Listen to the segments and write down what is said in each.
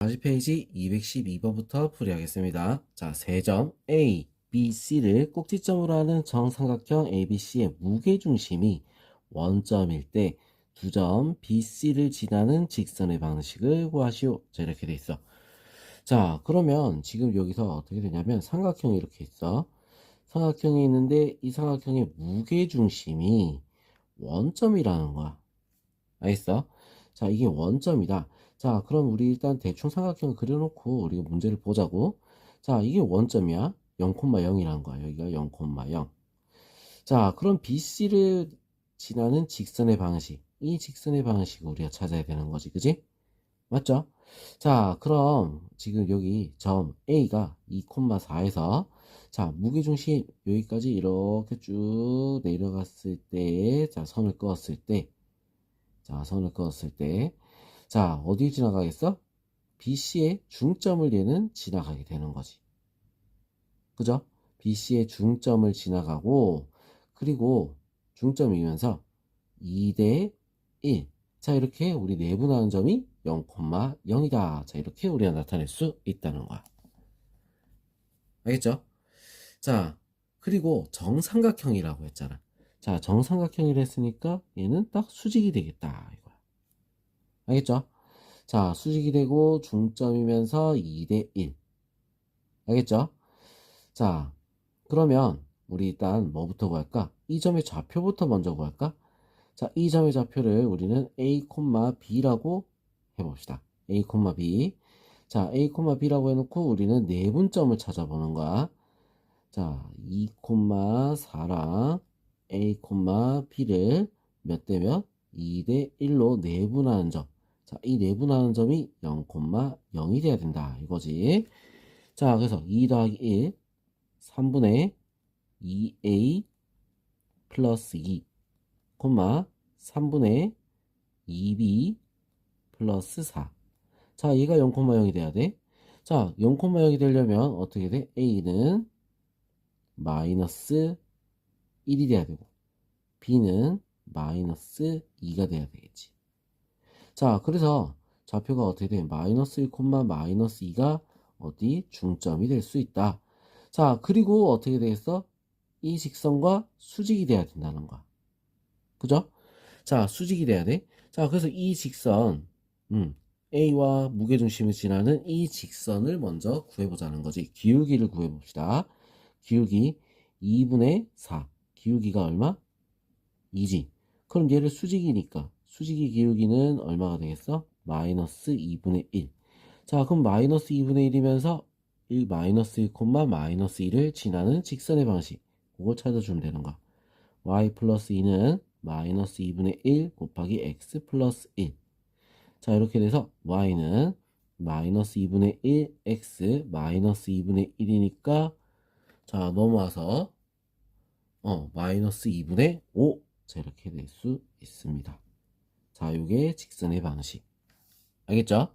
다시 페이지 212번부터 풀이하겠습니다. 자, 세 점 A, B, C를 꼭지점으로 하는 정삼각형 ABC의 무게중심이 원점일 때 두 점 B, C를 지나는 직선의 방식을 구하시오. 자, 이렇게 돼 있어. 자, 그러면 지금 여기서 어떻게 되냐면 삼각형이 이렇게 있어. 삼각형이 있는데 이 삼각형의 무게중심이 원점이라는 거야. 알겠어? 자, 이게 원점이다. 자, 그럼 우리 일단 대충 삼각형 그려놓고 우리가 문제를 보자고. 자, 이게 원점이야. 0,0이라는 거야. 여기가 0,0. 자, 그럼 BC를 지나는 직선의 방식. 이 직선의 방식을 우리가 찾아야 되는 거지. 그지? 맞죠? 자, 그럼 지금 여기 점 A가 2,4에서 자, 무게중심 여기까지 이렇게 쭉 내려갔을 때, 자, 선을 그었을 때, 자, 선을 그었을 때, 자, 어디 지나가겠어? BC의 중점을 얘는 지나가게 되는 거지. 그죠? BC의 중점을 지나가고, 그리고 중점이면서 2대 1. 자, 이렇게 우리 내분하는 점이 0,0이다. 자, 이렇게 우리가 나타낼 수 있다는 거야. 알겠죠? 자, 그리고 정삼각형이라고 했잖아. 자, 정삼각형이라 했으니까 얘는 딱 수직이 되겠다. 이거야. 알겠죠? 자, 수직이 되고 중점이면서 2대 1. 알겠죠? 자, 그러면 우리 일단 뭐부터 구할까? 이 점의 좌표부터 먼저 구할까? 자, 이 점의 좌표를 우리는 A, B라고 해봅시다. A, B. 자, A, B라고 해놓고 우리는 내분점을 찾아보는 거야. 자, 2,4랑 A, B를 몇 대 몇? 2대 1로 내분하는 점. 자, 이 내분하는 점이 0,0이 돼야 된다. 이거지. 자, 그래서 2 더하기 1, 3분의 2A 플러스 2, 3분의 2B 플러스 4. 자, 얘가 0,0이 돼야 돼. 자, 0,0이 되려면 어떻게 돼? A는 마이너스 1이 돼야 되고, B는 마이너스 2가 돼야 되겠지. 자, 그래서 좌표가 어떻게 돼? 마이너스 1, 마이너스 2가 어디? 중점이 될 수 있다. 자, 그리고 어떻게 되겠어? 이 직선과 수직이 돼야 된다는 거야. 그죠? 자, 수직이 돼야 돼. 자, 그래서 이 직선, A와 무게중심을 지나는 이 직선을 먼저 구해보자는 거지. 기울기를 구해봅시다. 기울기 2분의 4. 기울기가 얼마? 2지. 그럼 얘를 수직이니까 수직의 기울기는 얼마가 되겠어? 마이너스 2분의 1. 자, 그럼 마이너스 2분의 1이면서 1 마이너스 1, 마이너스 1을 지나는 직선의 방식. 그걸 찾아주면 되는 거야. y 플러스 2는 마이너스 2분의 1 곱하기 x 플러스 1. 자, 이렇게 돼서 y는 마이너스 2분의 1 x 마이너스 2분의 1이니까 자, 넘어와서 마이너스 2분의 5. 자, 이렇게 될 수 있습니다. 자, 요게 직선의 방식. 알겠죠?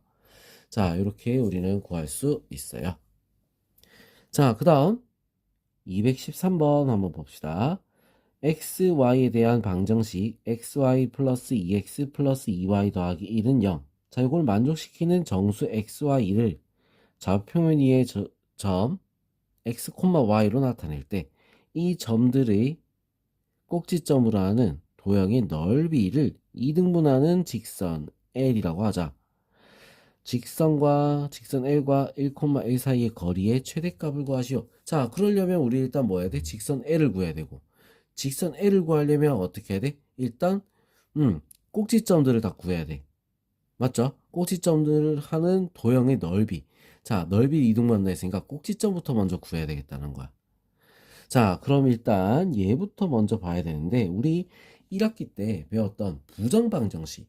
자, 이렇게 우리는 구할 수 있어요. 자, 그 다음 213번 한번 봅시다. xy에 대한 방정식 xy 플러스 2x 플러스 2y 더하기 1은 0. 자, 이걸 만족시키는 정수 xy를 좌표면 위의 점 x, y로 나타낼 때 이 점들의 꼭지점으로 하는 도형의 넓이를 2등분하는 직선 L이라고 하자. 직선과 직선 L과 1,1 사이의 거리의 최대값을 구하시오. 자, 그러려면 우리 일단 뭐 해야 돼? 직선 L을 구해야 되고, 직선 L을 구하려면 어떻게 해야 돼? 일단 꼭지점들을 다 구해야 돼. 맞죠? 꼭지점들을 하는 도형의 넓이. 자, 넓이 이동만 했으니까 꼭지점부터 먼저 구해야 되겠다는 거야. 자, 그럼 일단 얘부터 먼저 봐야 되는데, 우리 1학기 때 배웠던 부정방정식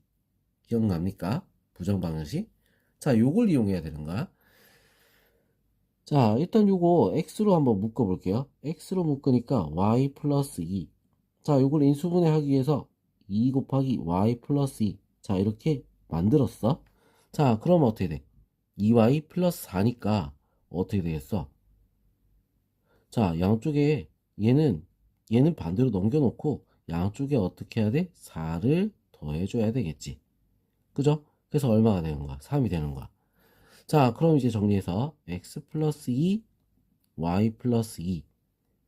기억납니까? 부정방정식. 자, 요걸 이용해야 되는 거야. 자, 일단 요거 x로 한번 묶어 볼게요. x로 묶으니까 y 플러스 2. 자, 요걸 인수분해 하기 위해서 2 곱하기 y 플러스 2. 자, 이렇게 만들었어. 자, 그럼 어떻게 돼? 2y 플러스 4니까 어떻게 되겠어? 자, 양쪽에 얘는 반대로 넘겨놓고 양쪽에 어떻게 해야 돼? 4를 더해줘야 되겠지. 그죠? 그래서 얼마가 되는 거야? 3이 되는 거야. 자, 그럼 이제 정리해서 x 플러스 2, y 플러스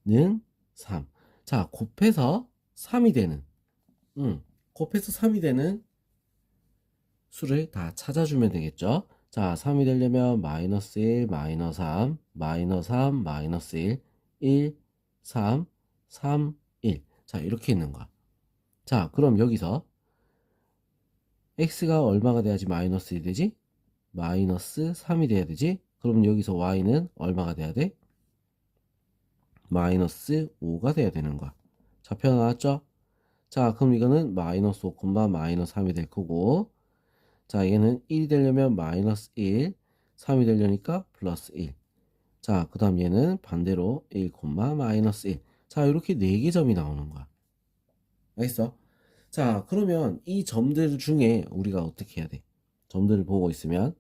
2는 3. 자, 곱해서 3이 되는, 곱해서 3이 되는 수를 다 찾아주면 되겠죠. 자, 3이 되려면 마이너스 1, 마이너스 3, 마이너스 3, 마이너스 1, 1, 3, 3, 1. 자, 이렇게 있는 거야. 자, 그럼 여기서 x가 얼마가 돼야지 마이너스 1이 되지? 마이너스 3이 돼야 되지? 그럼 여기서 y는 얼마가 돼야 돼? 마이너스 5가 돼야 되는 거야. 좌표 나왔죠? 자, 그럼 이거는 마이너스 5, 마이너스 3이 될 거고, 자, 얘는 1이 되려면 마이너스 1, 3이 되려니까 플러스 1. 자, 그 다음 얘는 반대로 1, 마이너스 1. 자, 이렇게 4개 점이 나오는 거야. 알겠어? 자, 그러면 이 점들 중에 우리가 어떻게 해야 돼? 점들을 보고 있으면,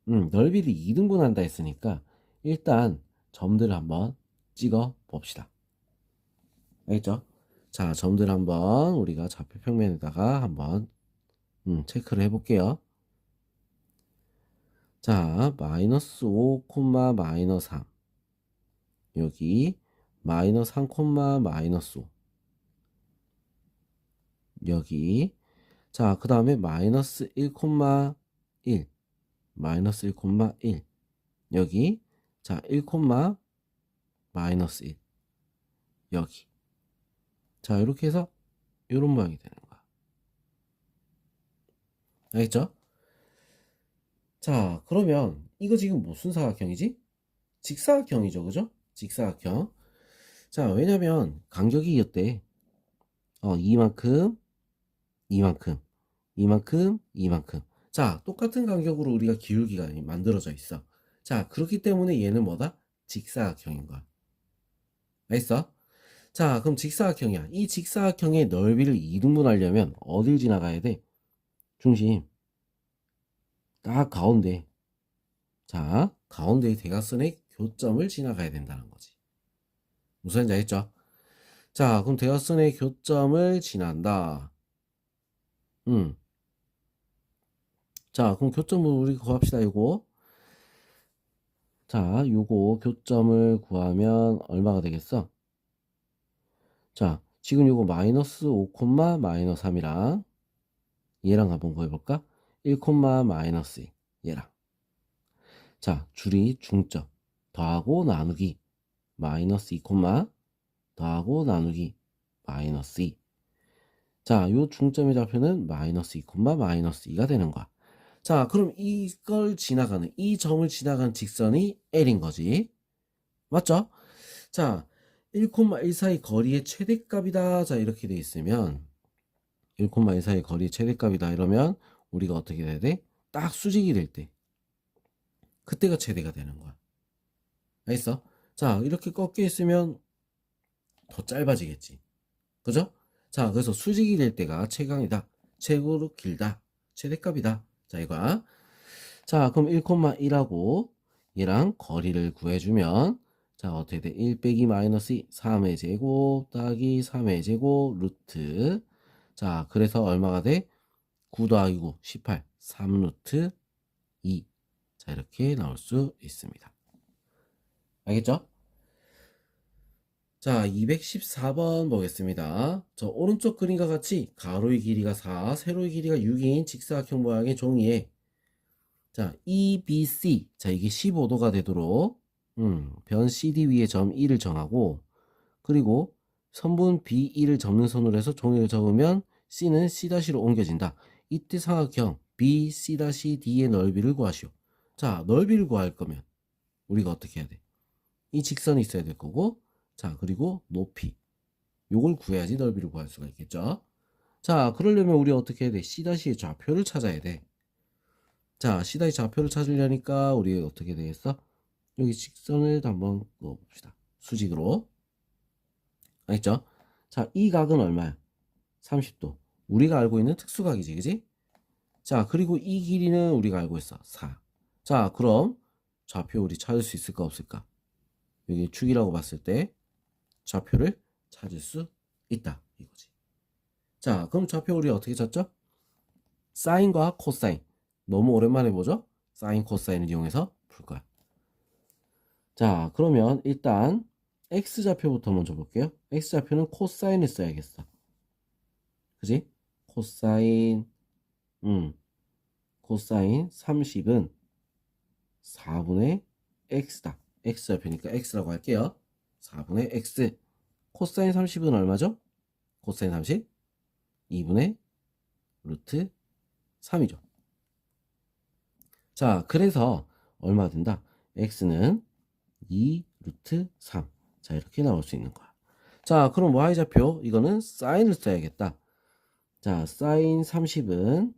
넓이를 2등분한다 했으니까, 일단 점들을 한번 찍어 봅시다. 알겠죠? 자, 점들 한번 우리가 좌표 평면에다가 한번 체크를 해볼게요. 자, 마이너스 5, 마이너스 3. 여기 마이너스 3, 마이너스 5. 여기. 자, 그 다음에 마이너스 1, 1. 마이너스 1, 1. 여기. 자, 1, 마이너스 1. 여기. 자, 이렇게 해서 이런 모양이 되는 거야. 알겠죠? 자, 그러면 이거 지금 무슨 사각형이지? 직사각형이죠, 그죠? 직사각형. 자, 왜냐면 간격이 이었대. 이만큼, 이만큼, 이만큼, 이만큼. 자, 똑같은 간격으로 우리가 기울기가 만들어져 있어. 자, 그렇기 때문에 얘는 뭐다? 직사각형인 거야. 알겠어? 자, 그럼 직사각형이야. 이 직사각형의 넓이를 2등분하려면 어딜 지나가야 돼? 중심. 딱 가운데. 자, 가운데의 대각선의 교점을 지나가야 된다는 거지. 무슨 말인지 알겠죠? 자, 그럼 대각선의 교점을 지난다. 자, 그럼 교점을 우리 구합시다, 이거. 자, 요거 교점을 구하면 얼마가 되겠어? 자, 지금 요거 마이너스 5, 마이너스 3이랑 얘랑 한번 구해볼까? 1, 마이너스 2, 얘랑. 자, 줄이 중점. 더하고 나누기. 마이너스 2, 더하고 나누기. 마이너스 2. 자, 요 중점의 좌표는 마이너스 2, 마이너스 2가 되는 거야. 자, 그럼 이걸 지나가는, 이 점을 지나가는 직선이 L인 거지. 맞죠? 자, 1,1 사이 거리의 최대값이다. 자, 이렇게 돼 있으면 1,1 사이 거리의 최대값이다. 이러면 우리가 어떻게 돼야 돼? 딱 수직이 될 때. 그때가 최대가 되는 거야. 알겠어? 자, 이렇게 꺾여 있으면 더 짧아지겠지. 그죠? 자, 그래서 수직이 될 때가 최강이다. 최고로 길다. 최대값이다. 자, 이거야. 자, 그럼 1,1하고 얘랑 거리를 구해주면 자, 어떻게 돼? 1 빼기 마이너스 2, 3의 제곱 더하기 3의 제곱 루트. 자, 그래서 얼마가 돼? 9 더하기 9, 18, 3 루트 2. 자, 이렇게 나올 수 있습니다. 알겠죠? 자, 214번 보겠습니다. 저 오른쪽 그림과 같이 가로의 길이가 4, 세로의 길이가 6인 직사각형 모양의 종이에 자, EBC. 자, 이게 15도가 되도록 변 CD 위에 점 E를 정하고 그리고 선분 B2를 접는 선으로 해서 종이를 접으면 C는 C'로 옮겨진다. 이때 사각형 BC'D의 넓이를 구하시오. 자, 넓이를 구할 거면 우리가 어떻게 해야 돼? 이 직선이 있어야 될 거고 자, 그리고 높이. 요걸 구해야지 넓이를 구할 수가 있겠죠. 자, 그러려면 우리 어떻게 해야 돼? C'의 좌표를 찾아야 돼. 자, C의 좌표를 찾으려니까 우리 어떻게 되겠어? 여기 직선을 한번 그어봅시다. 수직으로. 알겠죠? 자, 이 각은 얼마야? 30도. 우리가 알고 있는 특수각이지, 그지? 자, 그리고 이 길이는 우리가 알고 있어. 4. 자, 그럼 좌표 우리 찾을 수 있을까, 없을까? 여기 축이라고 봤을 때 좌표를 찾을 수 있다. 이거지. 자, 그럼 좌표 우리 어떻게 찾죠? 사인과 코사인. 너무 오랜만에 보죠? 사인 코사인을 이용해서 풀 거야. 자, 그러면 일단 x좌표부터 먼저 볼게요. x좌표는 코사인을 써야겠어. 그지? 코사인 코사인 30은 4분의 x다. x좌표니까 x라고 할게요. 4분의 x. 코사인 30은 얼마죠? 코사인 30? 2분의 루트 3이죠. 자, 그래서 얼마 된다? x는 2 루트 3. 자, 이렇게 나올 수 있는 거야. 자, 그럼 y좌표 이거는 사인을 써야겠다. 자, 사인 30은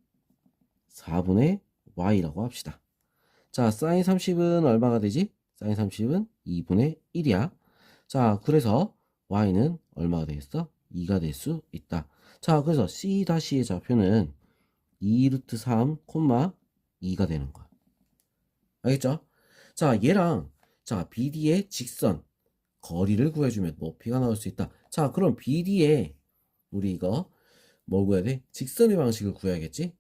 4분의 y라고 합시다. 자, 사인 30은 얼마가 되지? 사인 30은 2분의 1이야. 자, 그래서 y는 얼마가 되겠어? 2가 될 수 있다. 자, 그래서 c-의 좌표는 2 루트 3, 2가 되는 거야. 알겠죠? 자, 얘랑 자, BD의 직선 거리를 구해주면 높이가 나올 수 있다. 자, 그럼 BD의 우리 이거 뭘 구해야 돼? 직선의 방식을 구해야겠지?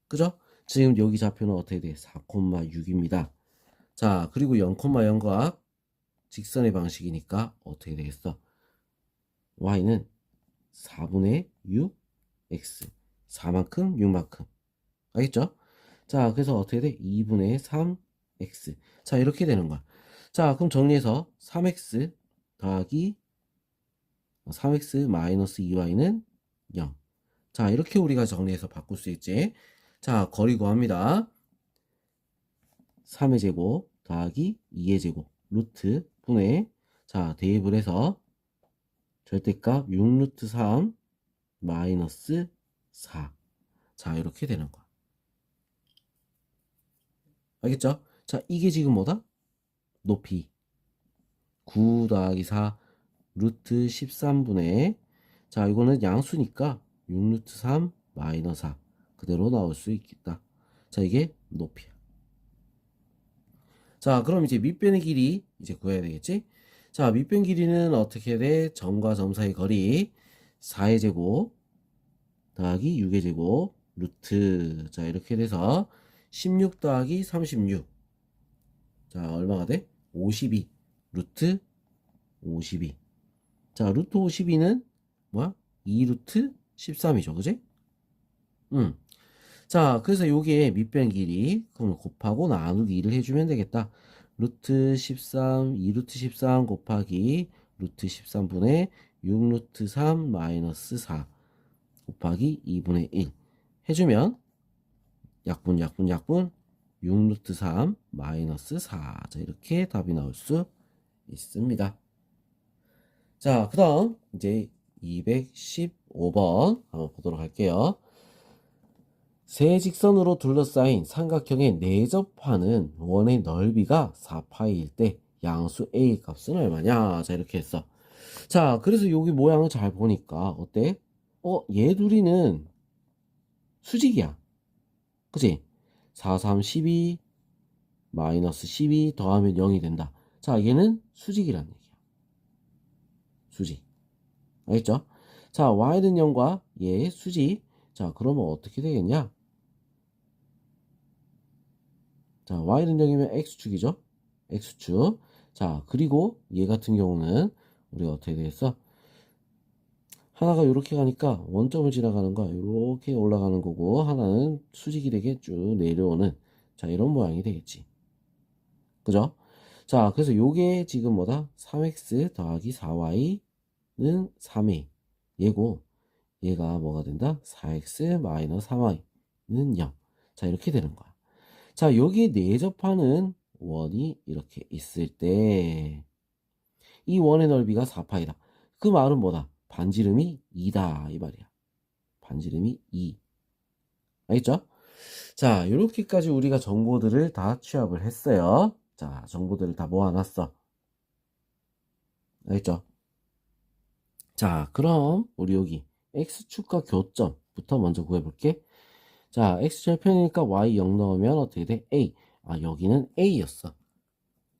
그죠? 지금 여기 좌표는 어떻게 돼? 4,6입니다. 자, 그리고 0,0과 직선의 방식이니까 어떻게 되겠어? y는 4분의 6 x 4만큼 6만큼 알겠죠? 자, 그래서 어떻게 돼? 2분의 3 x. 자, 이렇게 되는 거야. 자, 그럼 정리해서 3x 더하기 3x 마이너스 2y는 0. 자, 이렇게 우리가 정리해서 바꿀 수 있지. 자, 거리 구합니다. 3의 제곱 더하기 2의 제곱 루트 분의 자, 대입을 해서 절대값 6 루트 3 마이너스 4. 자, 이렇게 되는 거야. 알겠죠? 자, 이게 지금 뭐다? 높이 9 더하기 4 루트 13분의 자, 이거는 양수니까 6 루트 3 마이너스 4 그대로 나올 수 있겠다. 자, 이게 높이야. 자, 그럼 이제 밑변의 길이 이제 구해야 되겠지? 자, 밑변 길이는 어떻게 돼? 점과 점 사이 거리 4의 제곱 더하기 6의 제곱 루트 자, 이렇게 돼서 16 더하기 36 자, 얼마가 돼? 52 루트 52 자, 루트 52는 뭐야? 2 루트 13이죠. 그지? 자, 그래서 요게 밑변 길이 그럼 곱하고 나누기 2를 해주면 되겠다. 루트 13, 2 루트 13 곱하기 루트 13분의 6 루트 3 마이너스 4 곱하기 2분의 1 해주면 약분 6 루트 3 마이너스 4 자, 이렇게 답이 나올 수 있습니다. 자, 그 다음 이제 215번 한번 보도록 할게요. 세 직선으로 둘러싸인 삼각형의 내접하는 원의 넓이가 4파이일 때 양수 A 값은 얼마냐? 자, 이렇게 했어. 자, 그래서 여기 모양을 잘 보니까 어때? 얘 둘이는 수직이야. 그치? 4, 3, 12 마이너스 12 더하면 0이 된다. 자, 얘는 수직이란 얘기야. 수직. 알겠죠? 자, y는 0과 얘 수직. 자, 그러면 어떻게 되겠냐? 자, y는 0이면 x축이죠? x축. 자, 그리고 얘 같은 경우는 우리가 어떻게 되겠어? 하나가 이렇게 가니까 원점을 지나가는 거야. 이렇게 올라가는 거고 하나는 수직이 되게 쭉 내려오는 자, 이런 모양이 되겠지. 그죠? 자, 그래서 요게 지금 뭐다? 3x 더하기 4y는 3a 얘고 얘가 뭐가 된다? 4x 마이너스 3y는 0. 자, 이렇게 되는 거야. 자, 여기 내접하는 원이 이렇게 있을 때 이 원의 넓이가 4파이다. 그 말은 뭐다? 반지름이 2다 이 말이야. 반지름이 2. 알겠죠? 자, 이렇게까지 우리가 정보들을 다 취합을 했어요. 자, 정보들을 다 모아놨어. 알겠죠? 자, 그럼 우리 여기 x축과 교점부터 먼저 구해볼게. 자, x절편이니까 y 0 넣으면 어떻게 돼? a. 아, 여기는 a였어.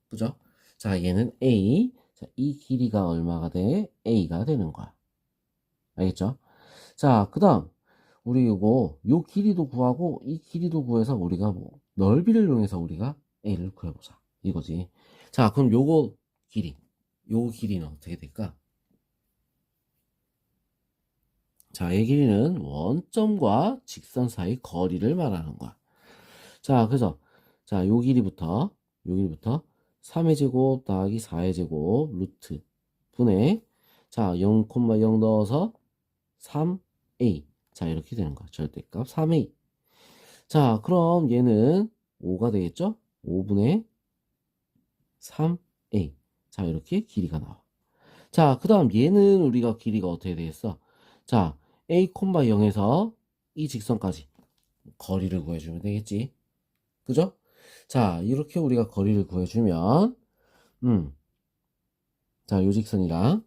그죠? 자, 얘는 a. 자, 이 길이가 얼마가 돼? a가 되는 거야. 알겠죠? 자, 그 다음 우리 이거 요 길이도 구하고 이 길이도 구해서 우리가 뭐 넓이를 이용해서 우리가 a를 구해보자. 이거지. 자, 그럼 요거 길이는 어떻게 될까? 자, 이 길이는 원점과 직선 사이 거리를 말하는 거야. 자, 그래서 자, 요 길이부터 3의 제곱 더하기 4의 제곱 루트 분의 자, 0,0 넣어서 3a. 자, 이렇게 되는 거야. 절대값 3a. 자, 그럼 얘는 5가 되겠죠? 5분의 3a. 자, 이렇게 길이가 나와. 자, 그 다음 얘는 우리가 길이가 어떻게 되겠어? 자, a, 0에서 이 직선까지 거리를 구해주면 되겠지. 그죠? 자, 이렇게 우리가 거리를 구해주면, 자, 요 직선이랑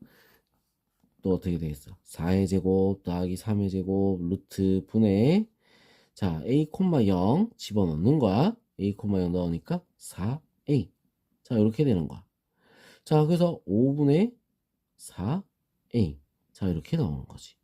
또 어떻게 되겠어? 4의 제곱 더하기 3의 제곱 루트 분의, 자, a, 0 집어넣는 거야. a, 0 넣으니까 4a. 자, 이렇게 되는 거야. 자, 그래서 5분의 4a. 자, 이렇게 나오는 거지.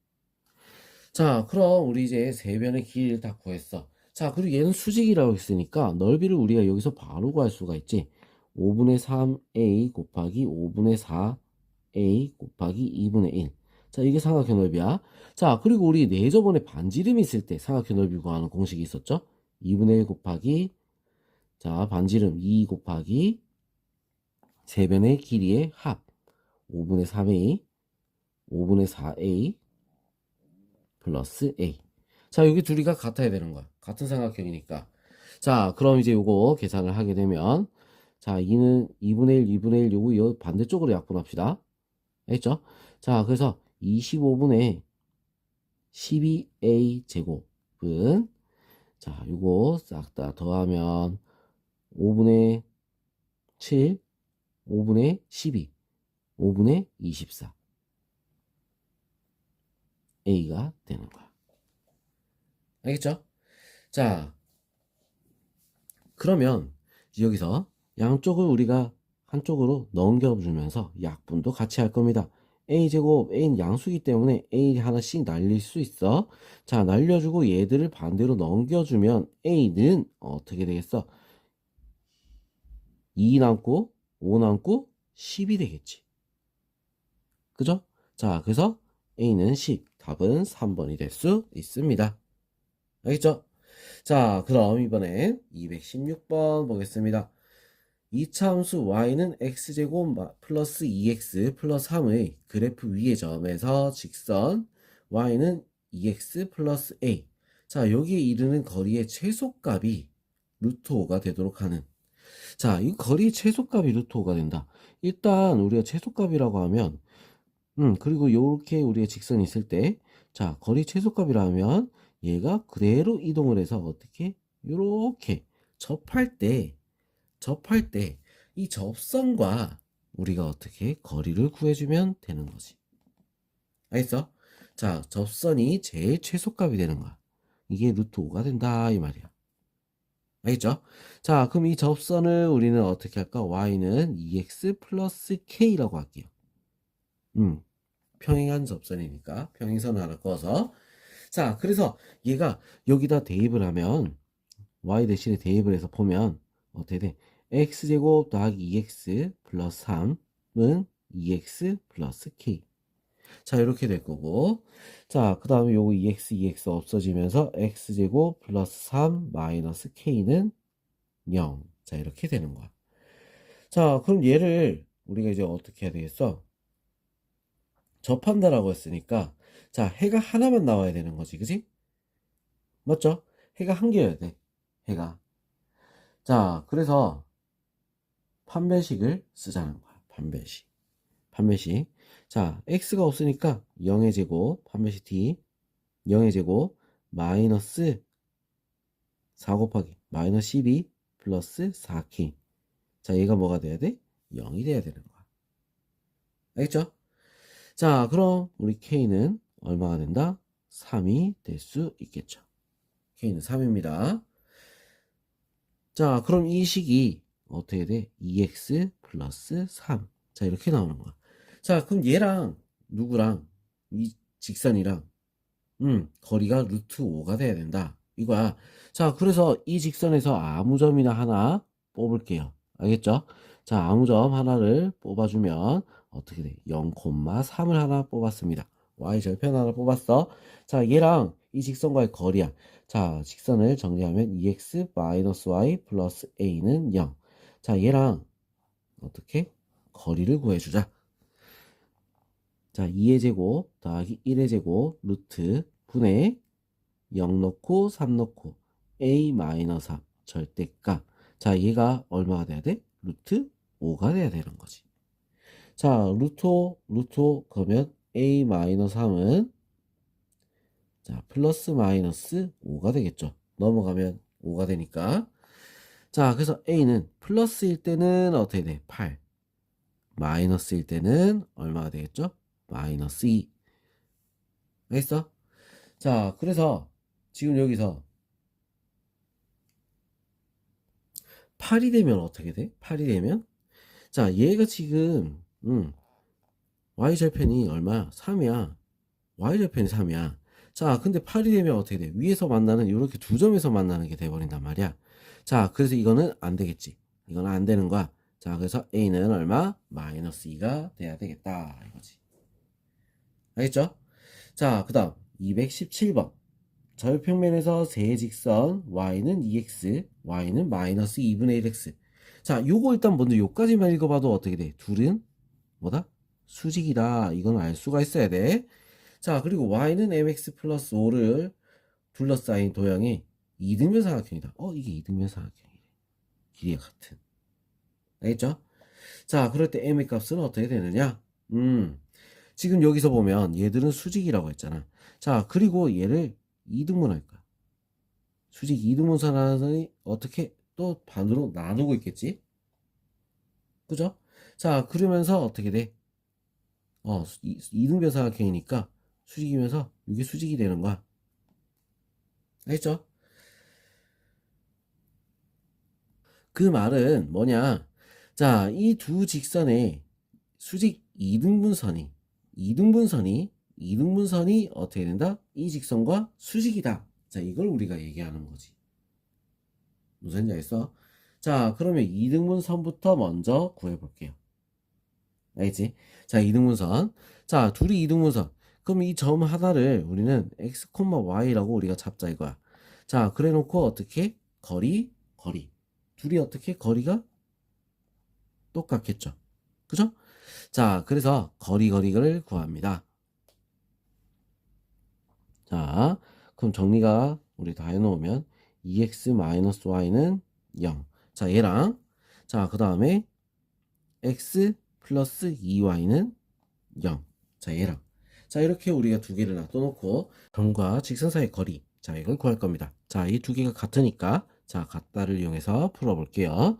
자, 그럼 우리 이제 세 변의 길이를 다 구했어. 자, 그리고 얘는 수직이라고 했으니까 넓이를 우리가 여기서 바로 구할 수가 있지. 5분의 3a 곱하기 5분의 4a 곱하기 2분의 1. 자, 이게 삼각형 넓이야. 자, 그리고 우리 예저번에 반지름 있을 때 삼각형 넓이 구하는 공식이 있었죠. 2분의 1 곱하기, 자, 반지름 2 곱하기 세 변의 길이의 합. 5분의 3a, 5분의 4a 플러스 a. 자, 여기 둘이가 같아야 되는 거야. 같은 삼각형이니까. 자, 그럼 이제 요거 계산을 하게 되면, 자, 2는 2분의 1, 2분의 1, 요거 반대쪽으로 약분합시다. 알겠죠? 자, 그래서 25분의 12a 제곱은, 자, 요거 싹 다 더하면 5분의 7, 5분의 12, 5분의 24. a가 되는 거야. 알겠죠? 자, 그러면 여기서 양쪽을 우리가 한쪽으로 넘겨주면서 약분도 같이 할 겁니다. a제곱, a는 양수이기 때문에 a 하나씩 날릴 수 있어. 자, 날려주고 얘들을 반대로 넘겨주면 a는 어떻게 되겠어? 2 남고 5 남고 10이 되겠지. 그죠? 자, 그래서 a는 10, 답은 3번이 될 수 있습니다. 알겠죠? 자, 그럼 이번엔 216번 보겠습니다. 이차함수 y는 x제곱 플러스 2x 플러스 3의 그래프 위의 점에서 직선 y는 2x 플러스 a. 자, 여기에 이르는 거리의 최소값이 루트 5가 되도록 하는. 자, 이 거리의 최소값이 루트 5가 된다. 일단 우리가 최소값이라고 하면 그리고 요렇게 우리의 직선이 있을 때, 자, 거리 최소값이라면 얘가 그대로 이동을 해서 어떻게 요렇게 접할 때 이 접선과 우리가 어떻게 거리를 구해주면 되는 거지. 알겠어? 자, 접선이 제일 최소값이 되는 거야. 이게 루트 5가 된다 이 말이야. 알겠죠? 자, 그럼 이 접선을 우리는 어떻게 할까? y는 2x 플러스 k라고 할게요. 평행한 접선이니까 평행선을 하나 그어서, 자, 그래서 얘가 여기다 대입을 하면 y 대신에 대입을 해서 보면 어떻게 돼? x제곱 더하기 2x 플러스 3은 2x 플러스 k. 자, 이렇게 될 거고, 자, 그 다음에 요거 2x 없어지면서 x제곱 플러스 3 마이너스 k는 0. 자, 이렇게 되는 거야. 자, 그럼 얘를 우리가 이제 어떻게 해야 되겠어? 접한다라고 했으니까, 자, 해가 하나만 나와야 되는 거지, 그지? 맞죠? 해가 한 개여야 돼, 해가. 자, 그래서 판별식을 쓰자는 거야. 판별식. 자, x가 없으니까 0의 제곱, 판별식 t, 0의 제곱, 마이너스 4 곱하기, 마이너스 12 플러스 4k. 자, 얘가 뭐가 돼야 돼? 0이 돼야 되는 거야. 알겠죠? 자, 그럼 우리 k는 얼마가 된다? 3이 될 수 있겠죠. k는 3입니다. 자, 그럼 이 식이 어떻게 돼? 2x 플러스 3. 자, 이렇게 나오는 거야. 자, 그럼 얘랑 누구랑 이 직선이랑 거리가 루트 5가 돼야 된다. 이거야. 자, 그래서 이 직선에서 아무 점이나 하나 뽑을게요. 알겠죠? 자, 아무 점 하나를 뽑아주면 어떻게 돼? 0,3을 하나 뽑았습니다. y절편 하나 뽑았어. 자, 얘랑 이 직선과의 거리야. 자, 직선을 정리하면 2x-y 플러스 a는 0. 자, 얘랑 어떻게? 거리를 구해주자. 자, 2의 제곱 더하기 1의 제곱 루트 분의 0 넣고 3 넣고 a-3 절대값. 자, 얘가 얼마가 돼야 돼? 루트 5가 돼야 되는 거지. 자, 루트 5 그러면 a-3은 자, 플러스 마이너스 5가 되겠죠. 넘어가면 5가 되니까. 자, 그래서 a는 플러스일 때는 어떻게 돼? 8. 마이너스일 때는 얼마가 되겠죠? 마이너스 2. 알겠어? 자, 그래서 지금 여기서 8이 되면 어떻게 돼? 8이 되면 자, 얘가 지금 y절편이 얼마야? 3이야. y절편이 3이야. 자, 근데 8이 되면 어떻게 돼? 위에서 만나는 이렇게 두 점에서 만나는 게 돼버린단 말이야. 자, 그래서 이거는 안 되겠지. 이거는 안 되는 거야. 자, 그래서 a는 얼마? 마이너스 2가 돼야 되겠다. 이거지. 알겠죠? 자, 그 다음 217번. 절평면에서 세 직선 y는 2x, y는 마이너스 2분의 1x. 자, 요거 일단 먼저 요까지만 읽어봐도 어떻게 돼? 둘은 뭐다? 수직이다. 이건 알 수가 있어야 돼. 자, 그리고 y는 mx 플러스 5를 둘러싸인 도형의 이등변 삼각형이다. 이게 이등변 삼각형이래. 길이가 같은. 알겠죠? 자, 그럴 때 m의 값은 어떻게 되느냐? 지금 여기서 보면 얘들은 수직이라고 했잖아. 자, 그리고 얘를 이등분할 거야. 수직 이등분선하니 어떻게 또 반으로 나누고 있겠지? 그죠? 자, 그러면서 어떻게 돼? 이등변 삼각형이니까 수직이면서 이게 수직이 되는 거야. 알겠죠? 그 말은 뭐냐? 자, 이 두 직선의 수직 이등분선이 어떻게 된다? 이 직선과 수직이다. 자, 이걸 우리가 얘기하는 거지. 무슨 얘기했어? 자, 그러면 이등분선부터 먼저 구해볼게요. 알겠지? 자, 이등분선. 자, 둘이 이등분선. 그럼 이 점 하나를 우리는 x, y라고 우리가 잡자 이거야. 자, 그래 놓고 어떻게? 거리. 둘이 어떻게? 거리가 똑같겠죠. 그죠? 자, 그래서 거리를 구합니다. 자, 그럼 정리가 우리 다 해놓으면 2x-y는 0. 자, 얘랑 자, 그 다음에 x 플러스 2y는 0. 자, 얘랑 자, 이렇게 우리가 두 개를 놔둬놓고 점과 직선 사이의 거리 자, 이걸 구할 겁니다. 자, 이 두 개가 같으니까 자, 같다를 이용해서 풀어볼게요.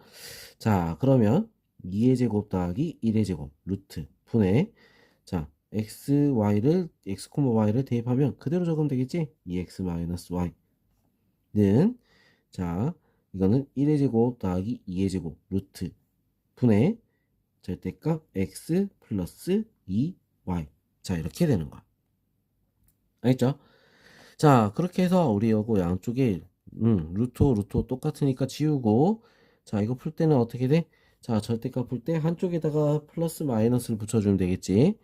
자, 그러면 2의 제곱 더하기 1의 제곱 루트 분의 자, y를 대입하면 그대로 적으면 되겠지? 2x-y는 자, 이거는 1의 제곱 더하기 2의 제곱 루트 분의 절대값 x 플러스 2y. 자, 이렇게 되는 거야. 알겠죠? 자, 그렇게 해서 우리 요거 양쪽에 루트 5 똑같으니까 지우고 자, 이거 풀 때는 어떻게 돼? 자, 절대값 풀 때 한쪽에다가 플러스 마이너스를 붙여주면 되겠지.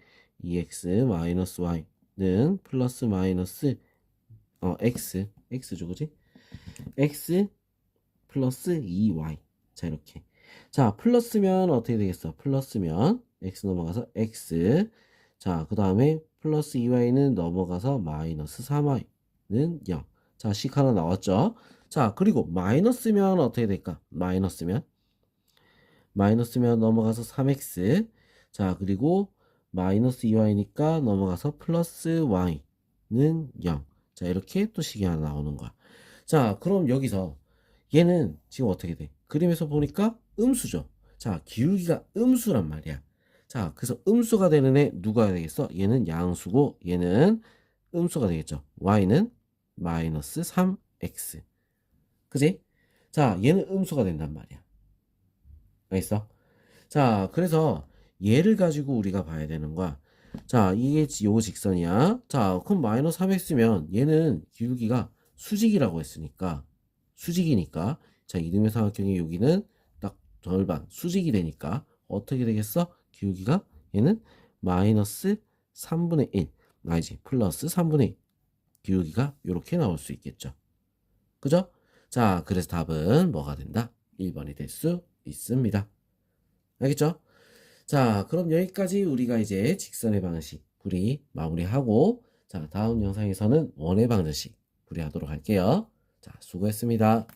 2x-y는 플러스 마이너스 x죠, 그지? x 플러스 2y. 자, 이렇게. 자, 플러스면 어떻게 되겠어? 플러스면 x 넘어가서 x. 자, 그 다음에 플러스 2y는 넘어가서 마이너스 3y는 0. 자, 식 하나 나왔죠? 자, 그리고 마이너스면 어떻게 될까? 마이너스면 넘어가서 3x. 자, 그리고 마이너스 2y니까 넘어가서 플러스 y는 0. 자, 이렇게 또 식이 하나 나오는 거야. 자, 그럼 여기서 얘는 지금 어떻게 돼? 그림에서 보니까 음수죠. 자, 기울기가 음수란 말이야. 자, 그래서 음수가 되는 애 누가 되겠어? 얘는 양수고 얘는 음수가 되겠죠. y는 마이너스 3x. 그지? 자, 얘는 음수가 된단 말이야. 알겠어? 자, 그래서 얘를 가지고 우리가 봐야 되는 거야. 자, 이게 요 직선이야. 자, 그럼 마이너스 3x면 얘는 기울기가 수직이라고 했으니까 수직이니까 자 이등변 삼각형의 여기는 딱 절반 수직이 되니까 어떻게 되겠어? 기울기가 얘는 마이너스 3분의 1 아니지 플러스 3분의 1 기울기가 이렇게 나올 수 있겠죠. 그죠? 자 그래서 답은 뭐가 된다? 1번이 될 수 있습니다. 알겠죠? 자 그럼 여기까지 우리가 이제 직선의 방정식 풀이 마무리하고 자 다음 영상에서는 원의 방정식 풀이하도록 할게요. 자 수고했습니다.